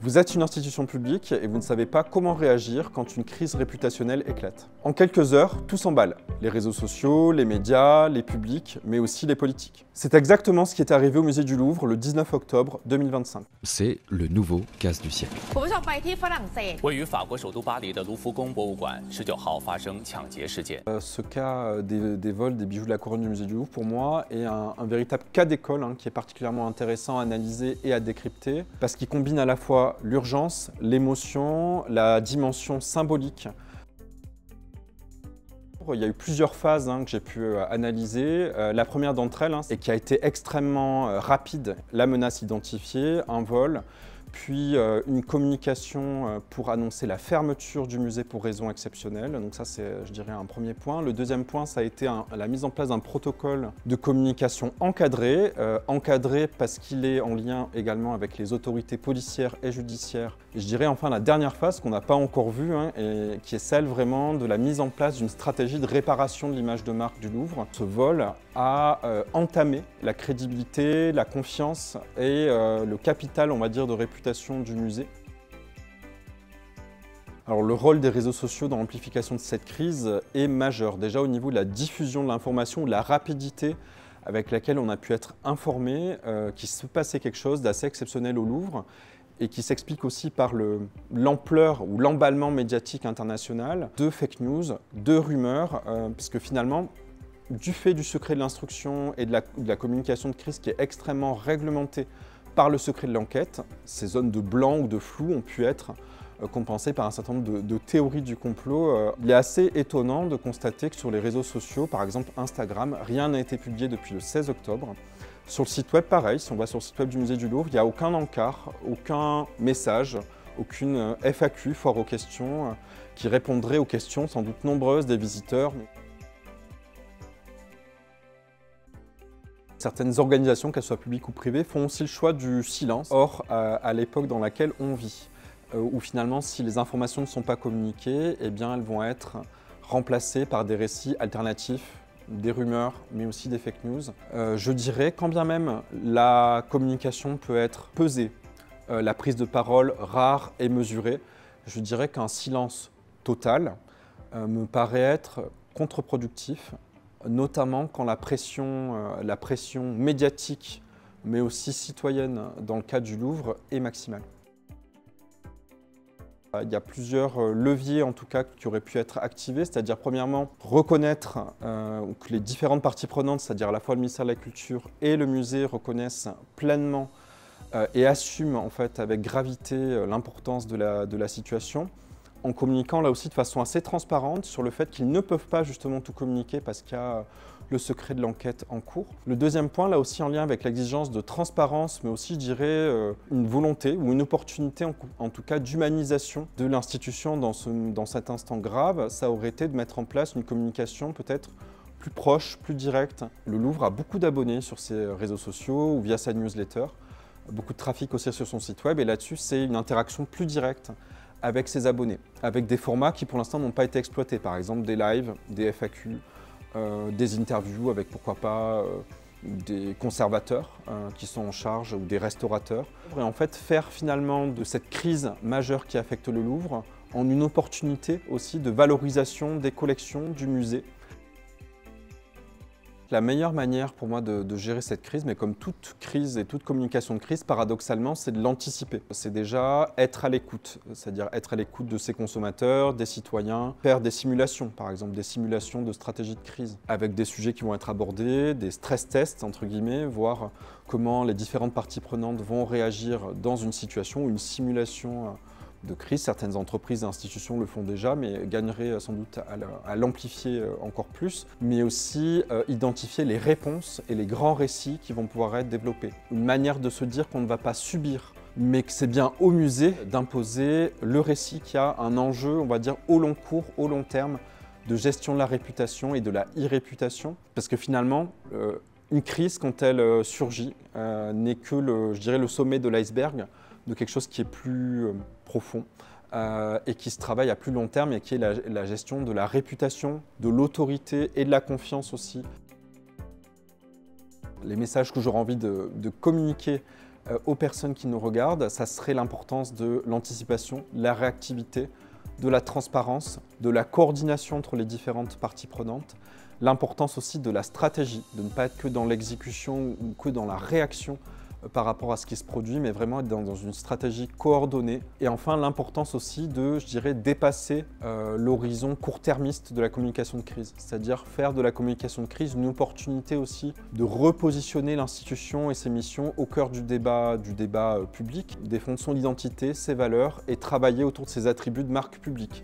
Vous êtes une institution publique et vous ne savez pas comment réagir quand une crise réputationnelle éclate. En quelques heures, tout s'emballe. Les réseaux sociaux, les médias, les publics, mais aussi les politiques. C'est exactement ce qui est arrivé au musée du Louvre le 19 octobre 2025. C'est le nouveau casse du siècle. 位于法国首都巴黎的卢浮宫博物馆19号发生抢劫事件。 Ce cas des vols des bijoux de la couronne du musée du Louvre, pour moi, est un véritable cas d'école qui est particulièrement intéressant à analyser et à décrypter, parce qu'il combine à la fois l'urgence, l'émotion, la dimension symbolique. Il y a eu plusieurs phases que j'ai pu analyser. La première d'entre elles, et qui a été extrêmement rapide, la menace identifiée, un vol, puis une communication pour annoncer la fermeture du musée pour raisons exceptionnelles. Donc ça, c'est, je dirais, un premier point. Le deuxième point, ça a été la mise en place d'un protocole de communication encadré. Encadré parce qu'il est en lien également avec les autorités policières et judiciaires. Et je dirais enfin la dernière phase qu'on n'a pas encore vue, et qui est celle vraiment de la mise en place d'une stratégie de réparation de l'image de marque du Louvre. Ce vol a entamé la crédibilité, la confiance et le capital, on va dire, de réputation du musée. Alors, le rôle des réseaux sociaux dans l'amplification de cette crise est majeur. Déjà au niveau de la diffusion de l'information, de la rapidité avec laquelle on a pu être informé qu'il se passait quelque chose d'assez exceptionnel au Louvre et qui s'explique aussi par l'ampleur ou l'emballement médiatique international de fake news, de rumeurs, puisque finalement, du fait du secret de l'instruction et de la communication de crise qui est extrêmement réglementée par le secret de l'enquête, ces zones de blanc ou de flou ont pu être compensées par un certain nombre de théories du complot. Il est assez étonnant de constater que sur les réseaux sociaux, par exemple Instagram, rien n'a été publié depuis le 16 octobre. Sur le site web, pareil, si on va sur le site web du musée du Louvre, il n'y a aucun encart, aucun message, aucune FAQ, foire aux questions, qui répondrait aux questions sans doute nombreuses des visiteurs. Certaines organisations, qu'elles soient publiques ou privées, font aussi le choix du silence. Or, à l'époque dans laquelle on vit, où finalement, si les informations ne sont pas communiquées, eh bien, elles vont être remplacées par des récits alternatifs, des rumeurs, mais aussi des fake news. Je dirais, quand bien même la communication peut être pesée, la prise de parole rare et mesurée, je dirais qu'un silence total me paraît être contre-productif, notamment quand la pression médiatique, mais aussi citoyenne dans le cas du Louvre, est maximale. Il y a plusieurs leviers en tout cas qui auraient pu être activés, c'est-à-dire premièrement reconnaître que les différentes parties prenantes, c'est-à-dire à la fois le ministère de la Culture et le musée, reconnaissent pleinement et assument en fait avec gravité l'importance de la situation, en communiquant là aussi de façon assez transparente sur le fait qu'ils ne peuvent pas justement tout communiquer parce qu'il y a le secret de l'enquête en cours. Le deuxième point, là aussi en lien avec l'exigence de transparence, mais aussi je dirais une volonté ou une opportunité en tout cas d'humanisation de l'institution dans cet instant grave, ça aurait été de mettre en place une communication peut-être plus proche, plus directe. Le Louvre a beaucoup d'abonnés sur ses réseaux sociaux ou via sa newsletter, beaucoup de trafic aussi sur son site web et là-dessus c'est une interaction plus directe avec ses abonnés, avec des formats qui pour l'instant n'ont pas été exploités, par exemple des lives, des FAQ, des interviews avec pourquoi pas des conservateurs qui sont en charge ou des restaurateurs. Et en fait faire finalement de cette crise majeure qui affecte le Louvre en une opportunité aussi de valorisation des collections du musée. La meilleure manière pour moi de gérer cette crise, mais comme toute crise et toute communication de crise, paradoxalement, c'est de l'anticiper. C'est déjà être à l'écoute, c'est-à-dire être à l'écoute de ses consommateurs, des citoyens, faire des simulations, par exemple des simulations de stratégie de crise, avec des sujets qui vont être abordés, des stress tests, entre guillemets, voir comment les différentes parties prenantes vont réagir dans une situation, une simulation de crise. Certaines entreprises et institutions le font déjà, mais gagneraient sans doute à l'amplifier encore plus, mais aussi identifier les réponses et les grands récits qui vont pouvoir être développés. Une manière de se dire qu'on ne va pas subir, mais que c'est bien au musée d'imposer le récit qui a un enjeu, on va dire, au long cours, au long terme, de gestion de la réputation et de la irréputation, parce que finalement, une crise, quand elle surgit, n'est que, je dirais, le sommet de l'iceberg de quelque chose qui est plus profond et qui se travaille à plus long terme et qui est la gestion de la réputation, de l'autorité et de la confiance aussi. Les messages que j'aurais envie de communiquer aux personnes qui nous regardent, ça serait l'importance de l'anticipation, la réactivité, de la transparence, de la coordination entre les différentes parties prenantes, l'importance aussi de la stratégie, de ne pas être que dans l'exécution ou que dans la réaction par rapport à ce qui se produit, mais vraiment être dans une stratégie coordonnée. Et enfin, l'importance aussi de, je dirais, dépasser l'horizon court-termiste de la communication de crise. C'est-à-dire faire de la communication de crise une opportunité aussi de repositionner l'institution et ses missions au cœur du débat public, défendre son identité, ses valeurs et travailler autour de ses attributs de marque publique.